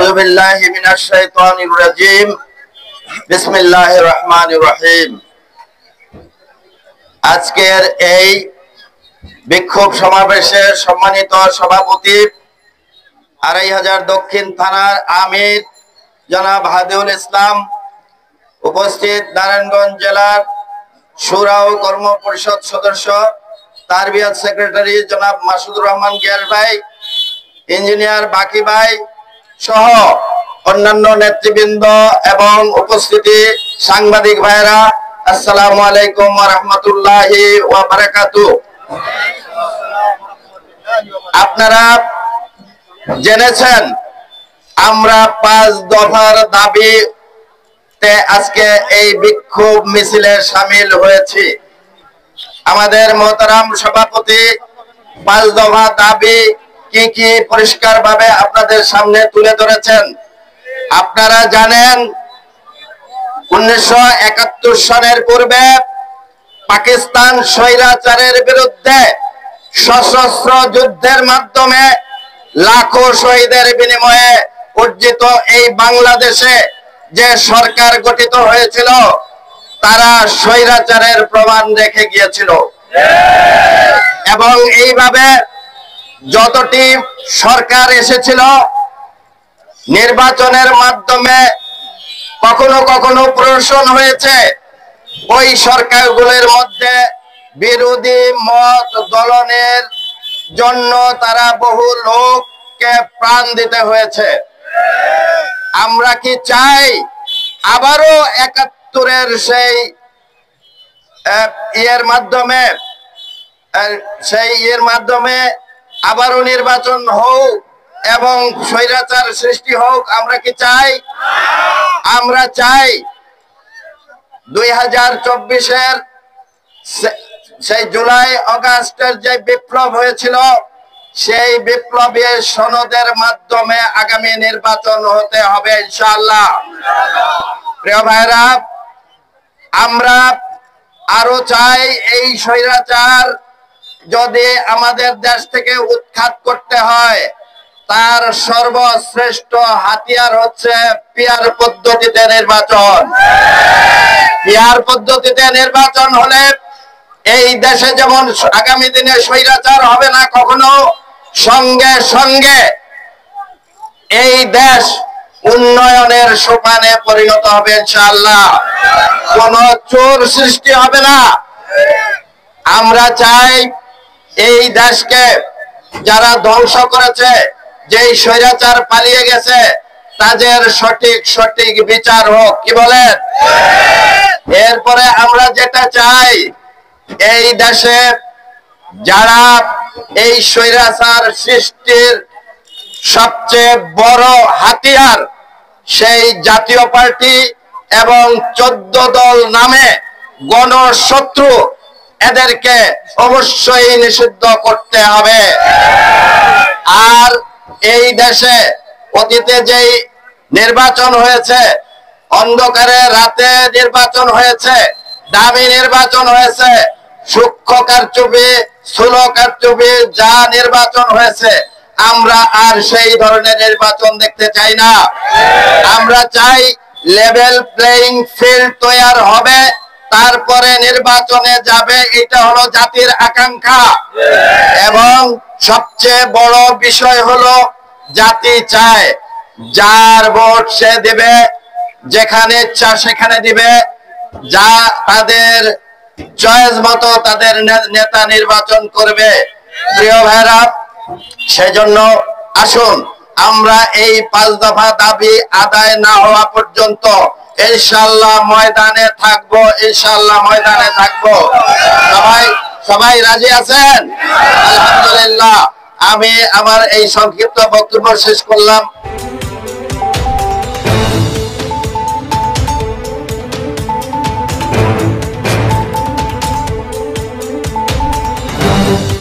আউযু বিল্লাহি মিনাশ শাইতানির রাজীম। বিসমিল্লাহির রহমানির রহিম। আজকের এই বিক্ষোভ সমাবেশের সম্মানিত সভাপতি, ২৫০০ দক্ষিণ থানার আমির জনাব হাদিউল ইসলাম, উপস্থিত নারায়ণগঞ্জ জেলার শুরা ও কর্ম পরিষদ সদস্য তারবিয়াত সেক্রেটারি জনাব মাসুদুর রহমান গিয়াস ভাই, ইঞ্জিনিয়ার বাকি ভাই সহ অন্যান্য নেতৃবৃন্দ এবং উপস্থিতি সাংবাদিক ভাইরা, আসসালামু আলাইকুম ওয়া রাহমাতুল্লাহি ওয়া বারাকাতুহু। আপনারা জেনেছেন আমরা ৫ দফার দাবিতে আজকে এই বিক্ষোভ মিছিলে শামিল হয়েছি। আমাদের মোহতারাম সভাপতি ৫ দফা দাবি কি কি পরিষ্কারভাবে আপনাদের সামনে তুলে ধরেছেন। আপনারা জানেন ১৯৭১ সনের পূর্বে পাকিস্তান স্বৈরাচারের বিরুদ্ধে সশস্ত্র যুদ্ধের মাধ্যমে লাখো শহীদের বিনিময়ে অর্জিত এই বাংলাদেশে যে সরকার গঠিত হয়েছিল তারা স্বৈরাচারের প্রমাণ রেখে গিয়েছিল এবং এইভাবে যতটি সরকার এসেছিল নির্বাচনের মাধ্যমে কখনো কখনো প্রহসন হয়েছে। ওই সরকারগুলোর মধ্যে বিরোধী মত দলনের জন্য তারা বহু লোককে প্রাণ দিতে হয়েছে। আমরা কি চাই আবারও ৭১-এর সেই মাধ্যমে আবারও নির্বাচন হোক এবং স্বৈরাচার সৃষ্টি হোক? আমরা কি চাই? আমরা চাই ২০২৪-এর সেই জুলাই আগস্টের যে বিপ্লব হয়েছিল সেই বিপ্লবের সনদের মাধ্যমে আগামী নির্বাচন হতে হবে ইনশাআল্লাহ। প্রিয় ভাইরা, আমরা আরো চাই এই স্বৈরাচার যদি আমাদের দেশ থেকে উৎখাত করতে হয় তার সর্বশ্রেষ্ঠ হাতিয়ার হচ্ছে পিয়ার পদ্ধতিতে নির্বাচন। পিয়ার পদ্ধতিতে নির্বাচন হলে এই দেশে যেমন আগামী দিনে স্বৈরাচার হবে না কখনো, সঙ্গে সঙ্গে এই দেশ উন্নয়নের সোপানে পরিণত হবে ইনশাআল্লাহ। কোন চোর সৃষ্টি হবে না। আমরা চাই এই দেশকে যারা ধ্বংস করেছে, যেই স্বৈরাচার পালিয়ে গেছে তাদের সঠিক বিচার হোক। কি বলেন? এরপরে আমরা যেটা চাই, এই দেশে যারা এই স্বৈরাচার সৃষ্টির সবচেয়ে বড় হাতিয়ার সেই জাতীয় পার্টি এবং ১৪ দল নামে গণশত্রু, এদেরকে অবশ্যই নিষিদ্ধ করতে হবে। আর এই দেশে অতীতে যেই নির্বাচন হয়েছে, অন্ধকারে রাতে নির্বাচন হয়েছে, দামি নির্বাচন হয়েছে, সূক্ষ্ম কারচুপি, স্থূল কারচুপি যা নির্বাচন হয়েছে, আমরা আর সেই ধরনের নির্বাচন দেখতে চাই না। আমরা চাই লেভেল প্লেইং ফিল্ড তৈরি হবে, তারপরে নির্বাচনে যাবে। এটা হলো জাতির আকাঙ্ক্ষা। এবং সবচেয়ে বড় বিষয় হলো জাতি চায় যার ভোট সে দিবে, যেখানে ইচ্ছা সেখানে দিবে, যা তাদের চয়েস মতো তাদের নেতা নির্বাচন করবে। প্রিয় ভাইরা, সেজন্য আসুন আমরা এই ৫ দফা দাবি আদায় না হওয়া পর্যন্ত ইনশাআল্লাহ ময়দানে থাকবো। ইনশাআল্লাহ ময়দানে থাকবো। সবাই রাজি আছেন? আলহামদুলিল্লাহ। আমি আমার এই সংক্ষিপ্ত বক্তব্য শেষ করলাম।